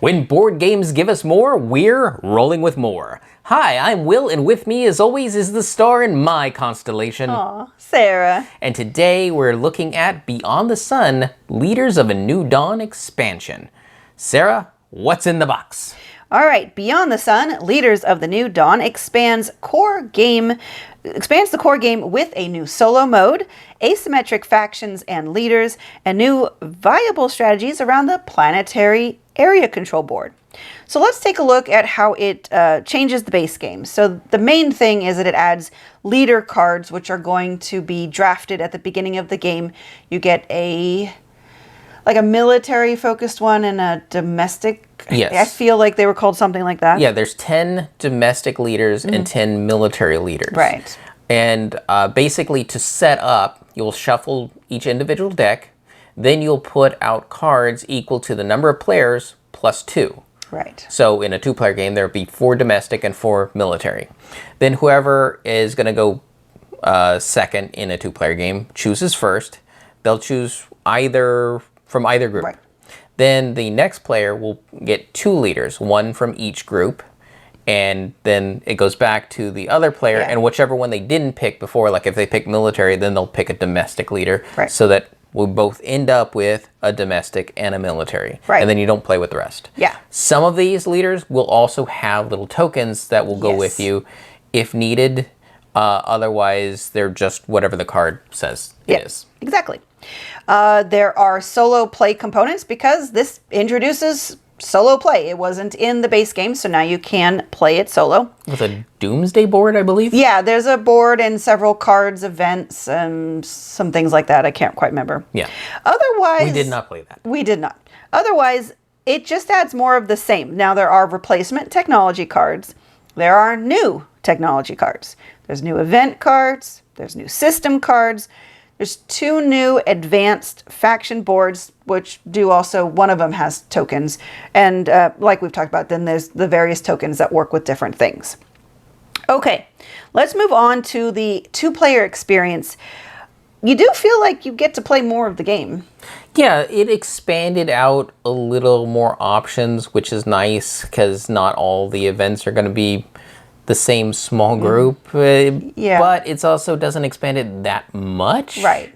When board games give us more, we're rolling with more. Hi, I'm Will, and with me, as always, is the star in my constellation. Aw, Sarah. And today we're looking at Beyond the Sun, Leaders of a New Dawn expansion. Sarah, what's in the box? All right, Beyond the Sun, Leaders of the New Dawn expands the core game with a new solo mode, asymmetric factions and leaders, and new viable strategies around the planetary area control board. So let's take a look at how it changes the base game. So the main thing is that it adds leader cards, which are going to be drafted at the beginning of the game. You get a military focused one and a domestic. Yes. I feel like they were called something like that. Yeah, there's 10 domestic leaders and 10 military leaders. Right. And basically to set up, you'll shuffle each individual deck, then you'll put out cards equal to the number of players plus 2. Right. So in a 2-player game, there'll be 4 domestic and 4 military. Then whoever is going to go second in a 2-player game chooses first. They'll choose from either group. Right. Then the next player will get 2 leaders, one from each group, and then it goes back to the other player, and whichever one they didn't pick before, like if they pick military, then they'll pick a domestic leader, so that we'll both end up with a domestic and a military, and then you don't play with the rest. Yeah. Some of these leaders will also have little tokens that will go with you if needed. Otherwise, they're just whatever the card says it is. Exactly. There are solo play components because this introduces solo play. It wasn't in the base game, so now you can play it solo. With a Doomsday board, I believe? Yeah, there's a board and several cards, events, and some things like that. I can't quite remember. Yeah. Otherwise... We did not play that. We did not. Otherwise, it just adds more of the same. Now, there are replacement technology cards. There are new technology cards. There's new event cards. There's new system cards. There's 2 new advanced faction boards, which do also, one of them has tokens. And like we've talked about, then there's the various tokens that work with different things. Okay, let's move on to the 2-player experience. You do feel like you get to play more of the game. Yeah, it expanded out a little more options, which is nice because not all the events are going to be the same small group, but it also doesn't expand it that much. Right.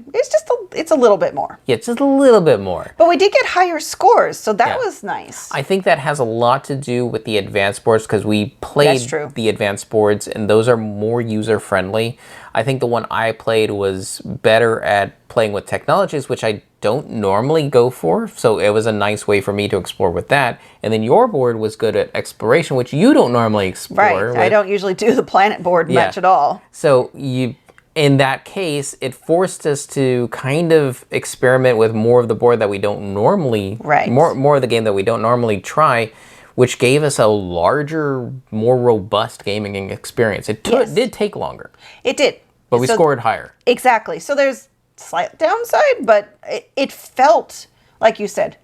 It's a little bit more. Yeah, it's just a little bit more. But we did get higher scores, so that was nice. I think that has a lot to do with the advanced boards because we played the advanced boards and those are more user-friendly. I think the one I played was better at playing with technologies, which I don't normally go for. So it was a nice way for me to explore with that. And then your board was good at exploration, which you don't normally explore. Right. I don't usually do the planet board much at all. So in that case, it forced us to kind of experiment with more of the board that we don't normally, more of the game that we don't normally try, which gave us a larger, more robust gaming experience. It did take longer. It did. But we scored higher. Exactly. So there's slight downside, but it felt, like you said,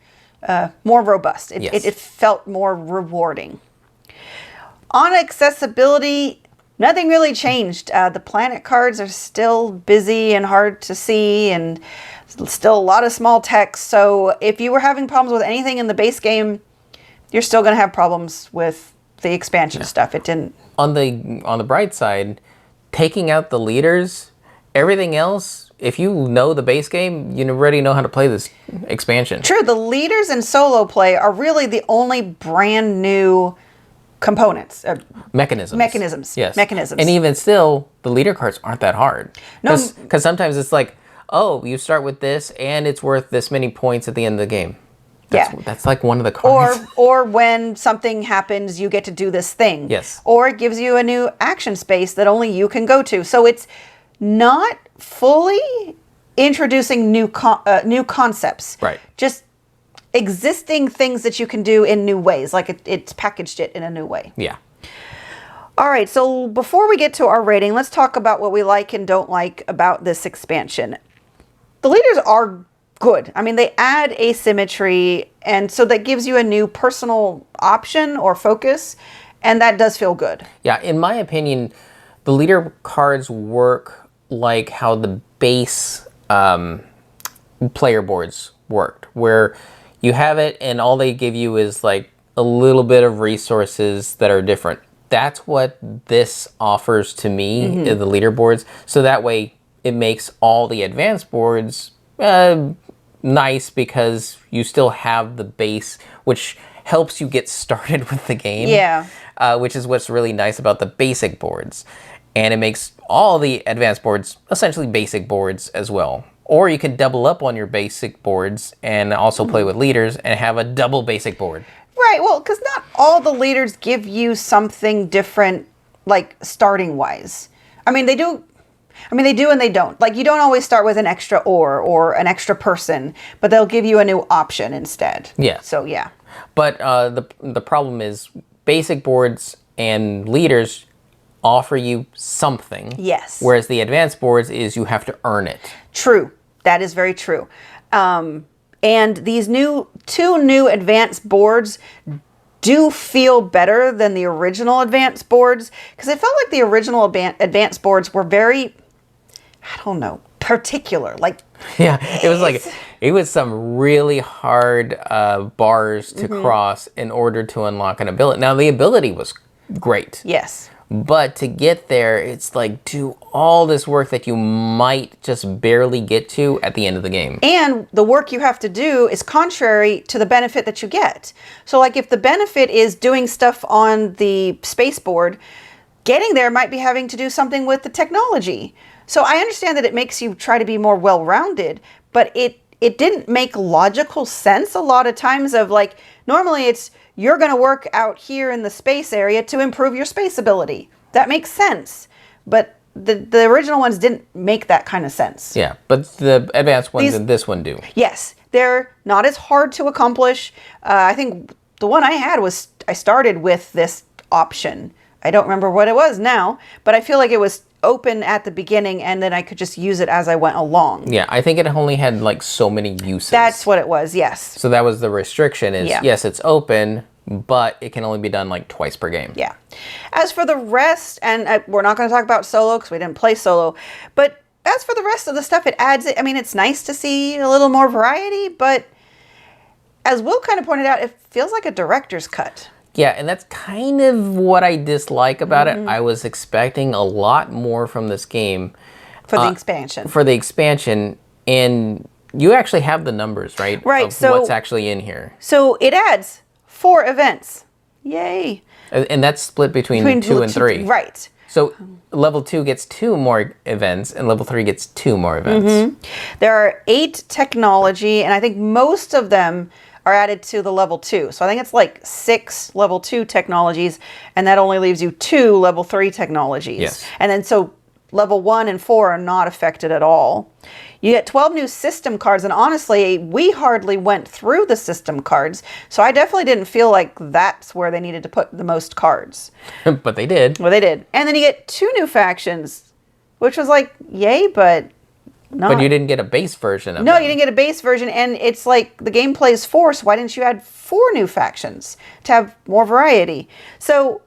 more robust. It felt more rewarding. On accessibility, nothing really changed. The planet cards are still busy and hard to see and still a lot of small text. So if you were having problems with anything in the base game, you're still going to have problems with the expansion stuff. It didn't... On the bright side, taking out the leaders, everything else, if you know the base game, you already know how to play this expansion. True, the leaders in solo play are really the only brand new components. Mechanisms. Yes. Mechanisms. And even still, the leader cards aren't that hard. No. Because sometimes it's like, oh, you start with this and it's worth this many points at the end of the game. That's like one of the cards. Or when something happens, you get to do this thing. Yes. Or it gives you a new action space that only you can go to. So it's not fully introducing new concepts. Right. Just existing things that you can do in new ways. Like it's packaged it in a new way. Yeah. All right. So before we get to our rating, let's talk about what we like and don't like about this expansion. The leaders are good. I mean, they add asymmetry, and so that gives you a new personal option or focus, and that does feel good. Yeah, in my opinion, the leader cards work like how the base player boards worked, where you have it and all they give you is like a little bit of resources that are different. That's what this offers to me, the leaderboards. So that way it makes all the advanced boards nice because you still have the base, which helps you get started with the game. Yeah. Which is what's really nice about the basic boards. And it makes all the advanced boards essentially basic boards as well. Or you can double up on your basic boards and also play with leaders and have a double basic board. Right, well, because not all the leaders give you something different, like starting wise. I mean, they do and they don't. Like, you don't always start with an extra or an extra person, but they'll give you a new option instead. Yeah. So, yeah. But the problem is basic boards and leaders offer you something. Yes. Whereas the advanced boards is you have to earn it. True. That is very true. And these two new advanced boards do feel better than the original advanced boards, because it felt like the original advanced boards were very, I don't know, particular. Like, yeah, it was some really hard bars to cross in order to unlock an ability. Now the ability was great. Yes. But to get there, it's like do all this work that you might just barely get to at the end of the game. And the work you have to do is contrary to the benefit that you get. So like if the benefit is doing stuff on the space-board, getting there might be having to do something with the technology. So I understand that it makes you try to be more well-rounded, but it didn't make logical sense a lot of times of like, normally it's you're going to work out here in the space area to improve your space ability. That makes sense. But the original ones didn't make that kind of sense. Yeah, but the advanced ones in this one do. Yes, they're not as hard to accomplish. I think the one I had was, I started with this option. I don't remember what it was now, but I feel like it was open at the beginning and then I could just use it as I went along. Yeah, I think it only had like so many uses. That's what it was, yes. So that was the restriction is, yes, it's open, but it can only be done like twice per game. Yeah. As for the rest, and we're not going to talk about solo because we didn't play solo, but as for the rest of the stuff, it adds it. I mean, it's nice to see a little more variety, but as Will kind of pointed out, it feels like a director's cut. Yeah, and that's kind of what I dislike about it. I was expecting a lot more from this game. For the expansion. For the expansion, and you actually have the numbers, right? Right. So what's actually in here. So it adds 4 events. Yay. And that's split between 2 and 3. Right. So level 2 gets 2 more events, and level 3 gets 2 more events. There are 8 technology, and I think most of them are added to the level 2. So I think it's like 6 level 2 technologies, and that only leaves you 2 level 3 technologies. Yes. And then so level 1 and 4 are not affected at all. You get 12 new system cards, and honestly, we hardly went through the system cards, so I definitely didn't feel like that's where they needed to put the most cards. But they did. Well, they did. And then you get 2 new factions, which was like, yay, but not. But you didn't get a base version of No, them. you didn't get a base version, and it's like the game plays 4, so why didn't you add 4 new factions to have more variety? So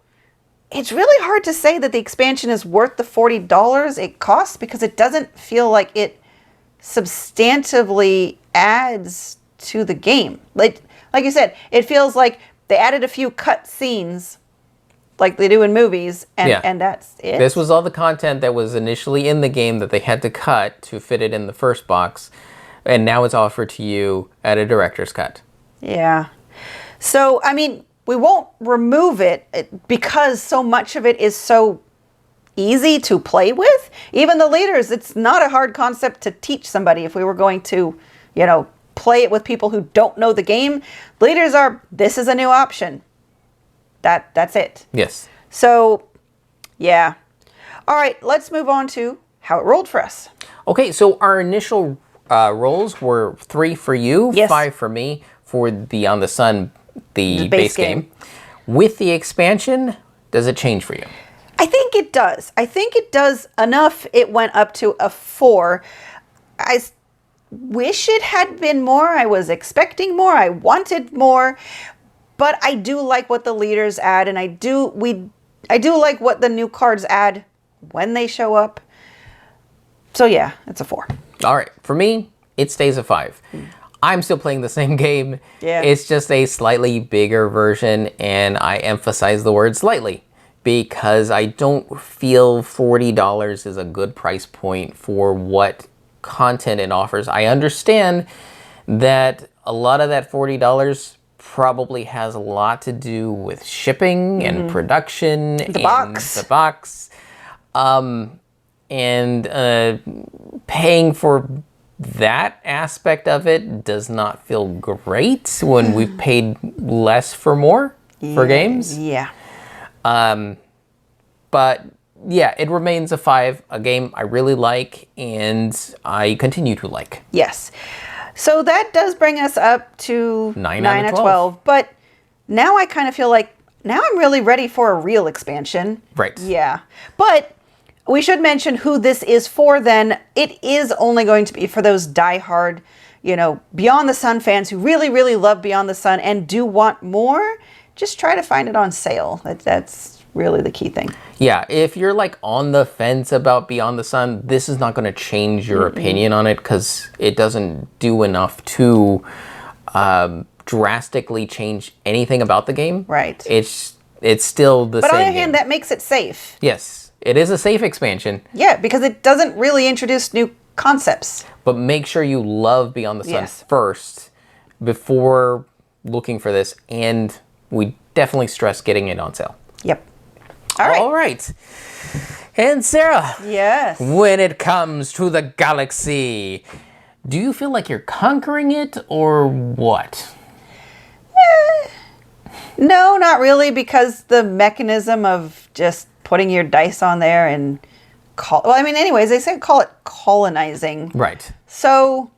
it's really hard to say that the expansion is worth the $40 it costs because it doesn't feel like it substantively adds to the game. Like you said, it feels like they added a few cut scenes like they do in movies, and that's it. This was all the content that was initially in the game that they had to cut to fit it in the first box, and now it's offered to you at a director's cut. Yeah. So, I mean, we won't remove it because so much of it is so easy to play with. Even the leaders, it's not a hard concept to teach somebody if we were going to, play it with people who don't know the game. Leaders are, this is a new option. That's it. Yes. So, yeah. All right, let's move on to how it rolled for us. Okay, so our initial rolls were 3 for you, Yes. 5 for me for the On the Sun, the base game. With the expansion, does it change for you? I think it does. I think it does enough. It went up to a 4. I wish it had been more. I was expecting more. I wanted more. But I do like what the leaders add, and I do like what the new cards add when they show up. So yeah, it's a 4. All right, for me, it stays a 5. I'm still playing the same game. Yeah. It's just a slightly bigger version, and I emphasize the word slightly because I don't feel $40 is a good price point for what content it offers. I understand that a lot of that $40 probably has a lot to do with shipping and production The box. the box, and paying for that aspect of it does not feel great when we've paid less for more for games. Yeah. But yeah, it remains a 5, a game I really like and I continue to like. Yes. So that does bring us up to 9 out of 12. But now I kind of feel like now I'm really ready for a real expansion. Right. Yeah. But we should mention who this is for then. It is only going to be for those diehard, Beyond the Sun fans who really, really love Beyond the Sun and do want more. Just try to find it on sale. That's really the key thing. Yeah, if you're like on the fence about Beyond the Sun, this is not going to change your opinion on it because it doesn't do enough to drastically change anything about the game. Right. It's still the same But on the other game. hand, that makes it safe. Yes, it is a safe expansion. Yeah, because it doesn't really introduce new concepts. But make sure you love Beyond the Sun Yes. first before looking for this. And we definitely stress getting it on sale. Yep. All right. All right. And Sarah, Yes. when it comes to the galaxy, do you feel like you're conquering it or what? No, not really, because the mechanism of just putting your dice on there and anyways, they say call it colonizing. Right. So,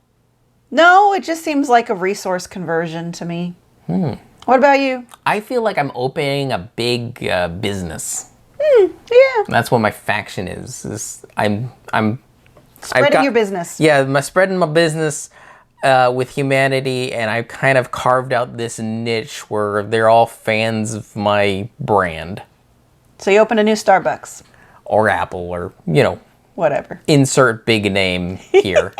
no, it just seems like a resource conversion to me. What about you? I feel like I'm opening a big business. Yeah. That's what my faction is I'm Spreading your business. Yeah, spreading my business with humanity, and I've kind of carved out this niche where they're all fans of my brand. So you open a new Starbucks. Or Apple, or, Whatever. insert big name here.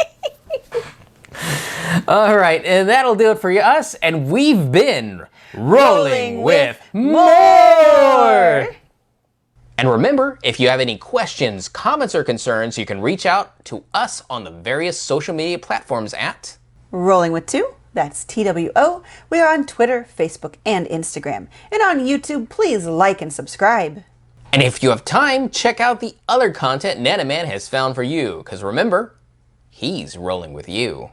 All right, and that'll do it for us, and we've been Rolling with More! And remember, if you have any questions, comments, or concerns, you can reach out to us on the various social media platforms at Rolling with Two. That's TWO. We are on Twitter, Facebook, and Instagram. And on YouTube, please like and subscribe. And if you have time, check out the other content Nanaman has found for you, because remember, he's rolling with you.